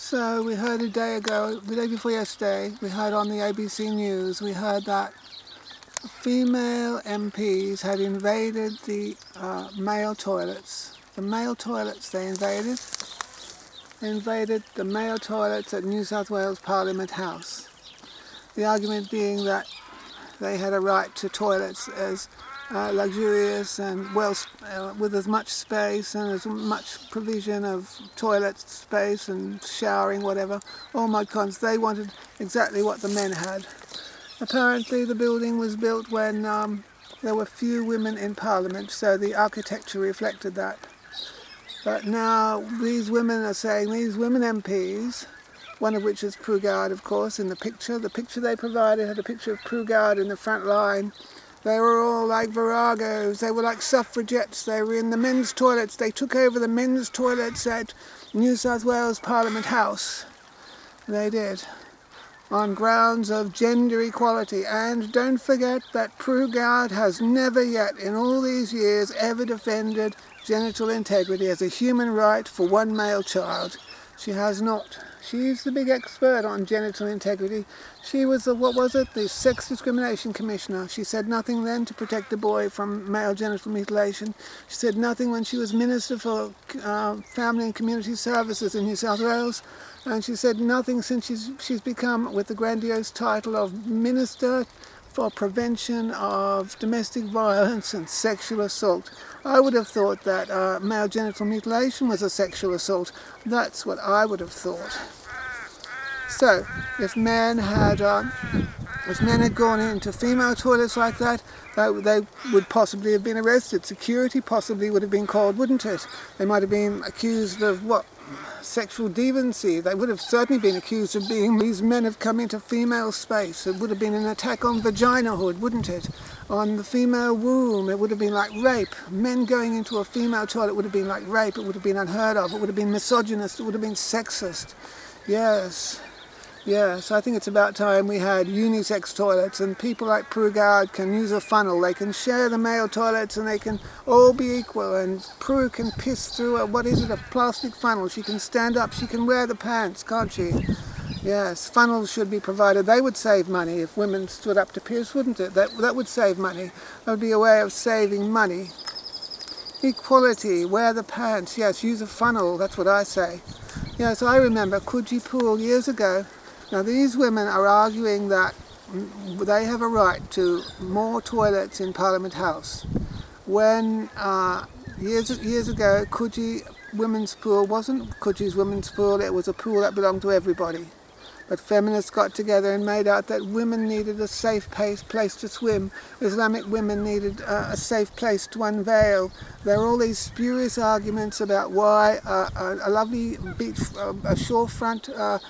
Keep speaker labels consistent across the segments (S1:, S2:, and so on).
S1: So we heard a day ago, the day before yesterday, we heard on the ABC News, we heard that female MPs had invaded the male toilets. The male toilets they invaded the male toilets at New South Wales Parliament House. The argument being that they had a right to toilets as luxurious and with as much space and as much provision of toilet space and showering, whatever, all mod cons. They wanted exactly what the men had. Apparently the building was built when there were few women in Parliament, so the architecture reflected that. But now these women are saying, these women MPs, one of which is Pru Goward, of course, in the picture they provided had a picture of Pru Goward in the front line. They were all like viragos, they were like suffragettes, they were in the men's toilets, they took over the men's toilets at New South Wales Parliament House. They did, on grounds of gender equality. And don't forget that Pru Goward has never yet, in all these years, ever defended genital integrity as a human right for one male child. She has not. She's the big expert on genital integrity. She was the Sex Discrimination Commissioner. She said nothing then to protect the boy from male genital mutilation. She said nothing when she was Minister for Family and Community Services in New South Wales. And she said nothing since she's become, with the grandiose title of Minister for Prevention of Domestic Violence and Sexual Assault. I would have thought that male genital mutilation was a sexual assault. That's what I would have thought. So, if men had gone into female toilets like that, they would possibly have been arrested. Security possibly would have been called, wouldn't it? They might have been accused of sexual deviancy. They would have certainly been accused of being, these men have come into female space. It would have been an attack on vaginahood, wouldn't it? On the female womb, it would have been like rape. Men going into a female toilet would have been like rape. It would have been unheard of. It would have been misogynist. It would have been sexist. Yes, I think it's about time we had unisex toilets, and people like Pru Goward can use a funnel. They can share the male toilets and they can all be equal, and Pru can piss through a plastic funnel. She can stand up, she can wear the pants, can't she? Yes, funnels should be provided. They would save money if women stood up to piss, wouldn't it? That would save money. That would be a way of saving money. Equality, wear the pants, yes, use a funnel, that's what I say. Yes, I remember Coogee Pool years ago. Now these women are arguing that they have a right to more toilets in Parliament House. When years ago, Coogee Women's Pool wasn't Coogee's Women's Pool, it was a pool that belonged to everybody. But feminists got together and made out that women needed a safe place to swim. Islamic women needed a safe place to unveil. There are all these spurious arguments about why a lovely beach, a shorefront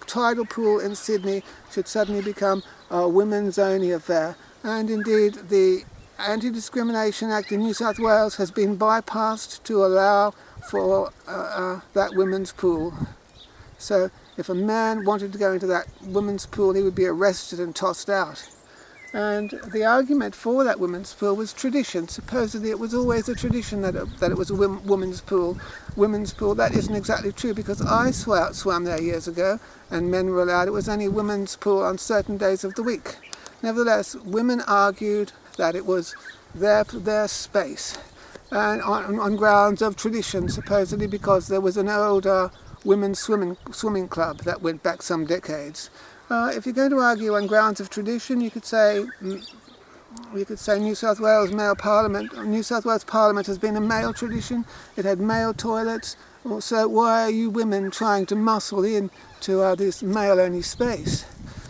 S1: tidal pool in Sydney should suddenly become a women's only affair. And indeed, the Anti-Discrimination Act in New South Wales has been bypassed to allow for that women's pool. So if a man wanted to go into that women's pool, he would be arrested and tossed out. And the argument for that women's pool was tradition. Supposedly it was always a tradition that it was a women's pool. That isn't exactly true, because I swam there years ago and men were allowed. It was only a women's pool on certain days of the week. Nevertheless, women argued that it was their space, and on grounds of tradition, supposedly because there was an older women's swimming club that went back some decades. If you're going to argue on grounds of tradition, you could say New South Wales Parliament has been a male tradition. It had male toilets. So why are you women trying to muscle in to this male-only space?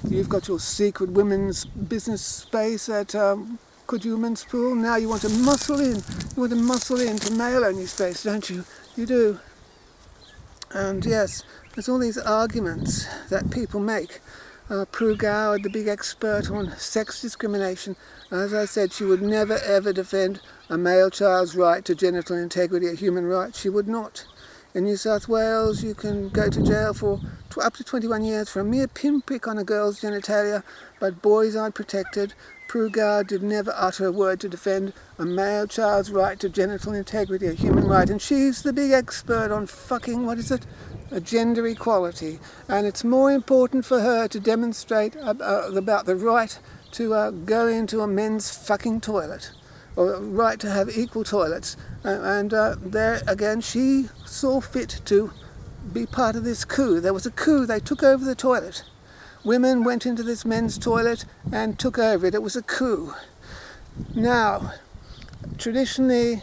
S1: You've got your secret women's business space at Coogee Women's Pool. Now you want to muscle in. You want to muscle into male-only space, don't you? You do. And yes, there's all these arguments that people make. Pru Goward, the big expert on sex discrimination, as I said, she would never ever defend a male child's right to genital integrity, a human right. She would not. In New South Wales, you can go to jail for up to 21 years for a mere pinprick on a girl's genitalia, but boys aren't protected. Pru Goward did never utter a word to defend a male child's right to genital integrity, a human right, and she's the big expert on fucking, a gender equality, and it's more important for her to demonstrate about the right to go into a men's fucking toilet, or right to have equal toilets. And there again, she saw fit to be part of this coup. There was a coup. They took over the toilet. Women went into this men's toilet and took over it. It was a coup. Now, traditionally,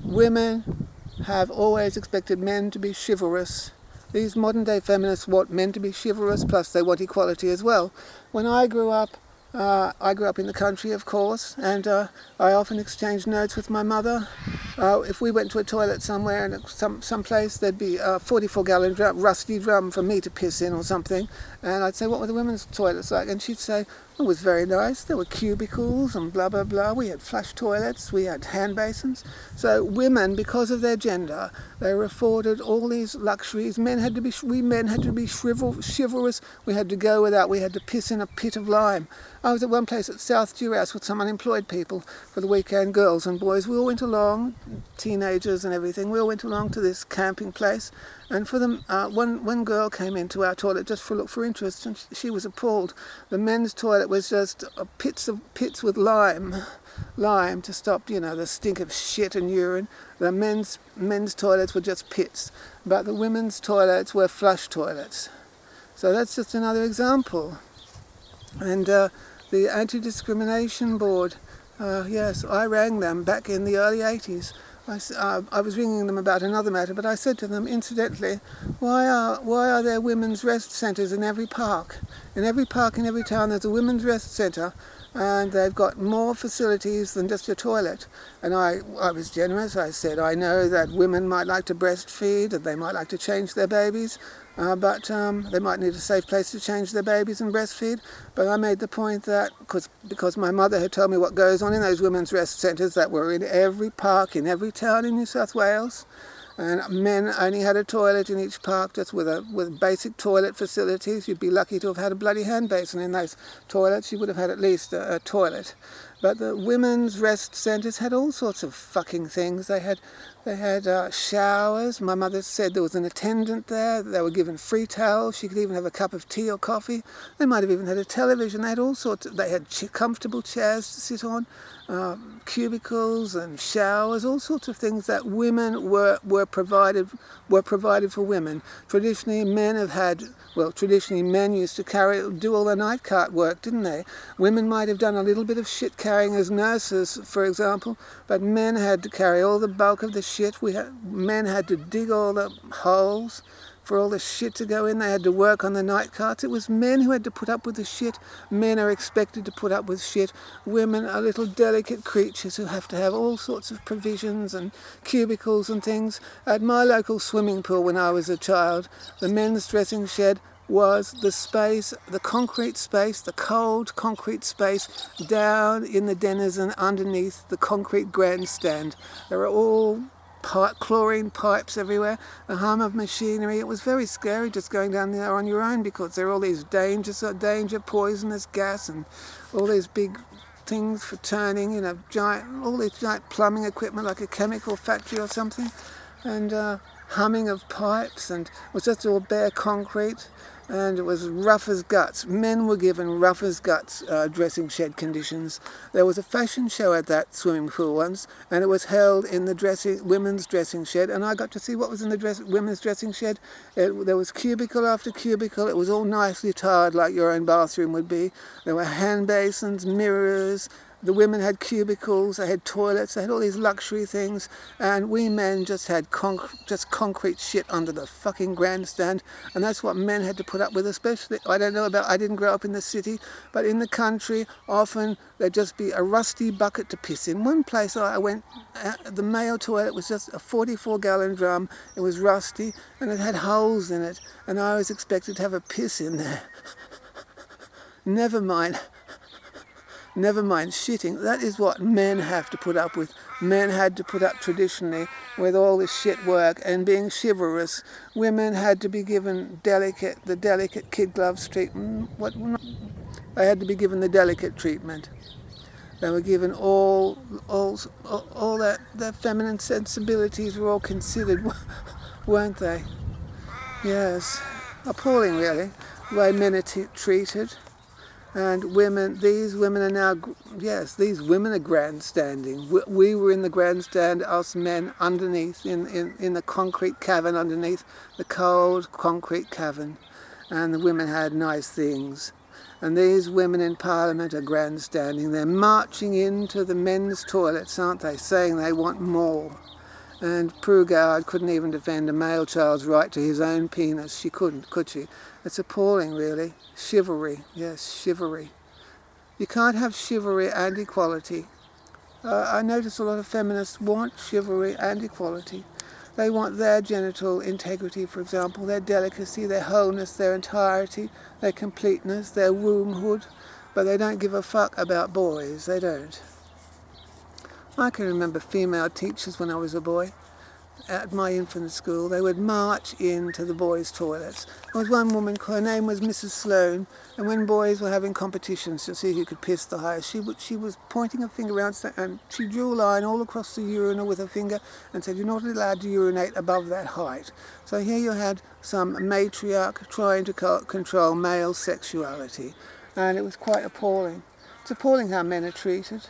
S1: women have always expected men to be chivalrous. These modern day feminists want men to be chivalrous, plus they want equality as well. When I grew up in the country, of course, and I often exchanged notes with my mother. If we went to a toilet somewhere, and some place, there'd be a 44-gallon rusty drum for me to piss in or something, and I'd say, what were the women's toilets like? And she'd say, it was very nice. There were cubicles and blah, blah, blah. We had flush toilets. We had hand basins. So women, because of their gender, they were afforded all these luxuries. We men had to be chivalrous. We had to go without. We had to piss in a pit of lime. I was at one place at South Duras with some unemployed people for the weekend, girls and boys. We all went along, teenagers and everything. We all went along to this camping place. And for them, one girl came into our toilet just for a look for interest, and she was appalled. The men's toilet was just pits with lime to stop, the stink of shit and urine. The men's toilets were just pits, but the women's toilets were flush toilets. So that's just another example. And the Anti-Discrimination Board, yes, I rang them back in the early 80s. I was ringing them about another matter, but I said to them, incidentally, why are there women's rest centres in every park? In every park in every town there's a women's rest centre, and they've got more facilities than just your toilet. And I was generous. I said, I know that women might like to breastfeed, and they might like to change their babies, but they might need a safe place to change their babies and breastfeed. But I made the point that, because my mother had told me what goes on in those women's rest centres that were in every park, in every town in New South Wales, and men only had a toilet in each park, just with basic toilet facilities. You'd be lucky to have had a bloody hand basin in those toilets. You would have had at least a toilet. But the women's rest centres had all sorts of fucking things. They had showers. My mother said there was an attendant there. They were given free towels. She could even have a cup of tea or coffee. They might have even had a television. They had all sorts. They had comfortable chairs to sit on, cubicles and showers, all sorts of things that women were provided for women. Traditionally, men used to do all the night cart work, didn't they? Women might have done a little bit of shit carrying as nurses, for example, but men had to carry all the bulk of the shit. Men had to dig all the holes for all the shit to go in. They had to work on the night carts. It was men who had to put up with the shit. Men are expected to put up with shit. Women are little delicate creatures who have to have all sorts of provisions and cubicles and things. At my local swimming pool when I was a child, the men's dressing shed was the space, the concrete space, the cold concrete space down in the denizen underneath the concrete grandstand. There were all chlorine pipes everywhere, the hum of machinery. It was very scary just going down there on your own, because there were all these poisonous gas and all these big things for turning, all this giant plumbing equipment like a chemical factory or something, and humming of pipes, and it was just all bare concrete. And it was rough as guts. Men were given rough as guts dressing shed conditions. There was a fashion show at that swimming pool once, and it was held in the women's dressing shed, and I got to see what was in the women's dressing shed. There was cubicle after cubicle. It was all nicely tiled like your own bathroom would be. There were hand basins, mirrors. The women had cubicles, they had toilets, they had all these luxury things, and we men just had concrete shit under the fucking grandstand, and that's what men had to put up with. Especially, I didn't grow up in the city, but in the country, often there'd just be a rusty bucket to piss in. One place I went, the male toilet was just a 44-gallon drum. It was rusty, and it had holes in it, and I was expected to have a piss in there. Never mind shitting. That is what men have to put up with. Men had to put up traditionally with all this shit work and being chivalrous. Women had to be given the delicate kid gloves treatment. They had to be given the delicate treatment. They were given all that their feminine sensibilities were all considered, weren't they? Yes, appalling really, the way men are treated. And women, these women are now, yes, these women are grandstanding. We were in the grandstand, us men, underneath, in the concrete cavern underneath, the cold concrete cavern. And the women had nice things. And these women in Parliament are grandstanding. They're marching into the men's toilets, aren't they, saying they want more. And Pru Goward couldn't even defend a male child's right to his own penis. She couldn't, could she? It's appalling, really. Chivalry, yes, chivalry. You can't have chivalry and equality. I notice a lot of feminists want chivalry and equality. They want their genital integrity, for example, their delicacy, their wholeness, their entirety, their completeness, their wombhood, but they don't give a fuck about boys, they don't. I can remember female teachers when I was a boy. At my infant school, they would march into the boys' toilets. There was one woman, her name was Mrs. Sloane, and when boys were having competitions to see who could piss the highest, she was pointing a finger around, and she drew a line all across the urinal with her finger and said, "You're not allowed to urinate above that height." So here you had some matriarch trying to control male sexuality, and it was quite appalling. It's appalling how men are treated.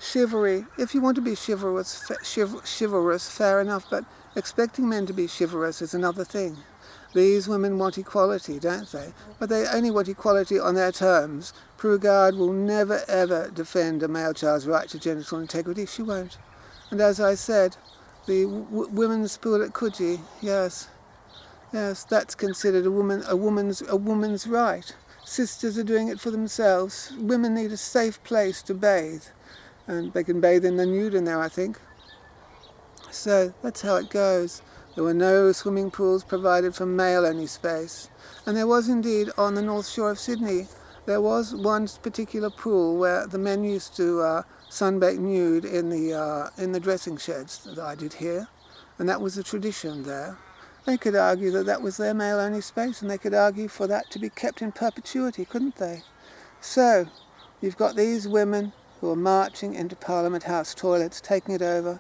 S1: Chivalry, if you want to be chivalrous, fair enough, but expecting men to be chivalrous is another thing. These women want equality, don't they? But they only want equality on their terms. Pru Goward will never ever defend a male child's right to genital integrity. She won't. And as I said, the women's pool at Coogee, yes, that's considered a woman's right. Sisters are doing it for themselves. Women need a safe place to bathe. And they can bathe in the nude in there, I think. So that's how it goes. There were no swimming pools provided for male-only space. And there was indeed, on the north shore of Sydney, there was one particular pool where the men used to sunbake nude in the dressing sheds that I did hear. And that was a tradition there. They could argue that that was their male-only space, and they could argue for that to be kept in perpetuity, couldn't they? So, you've got these women who are marching into Parliament House toilets, taking it over,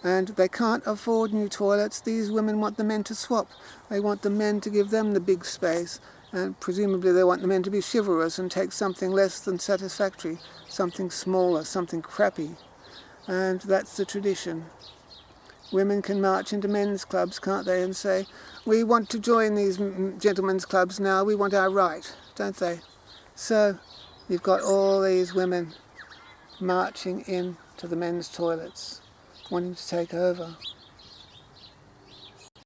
S1: and they can't afford new toilets. These women want the men to swap. They want the men to give them the big space, and presumably they want the men to be chivalrous and take something less than satisfactory, something smaller, something crappy. And that's the tradition. Women can march into men's clubs, can't they, and say, "We want to join these gentlemen's clubs now, we want our right," don't they? So, you've got all these women marching in to the men's toilets, wanting to take over.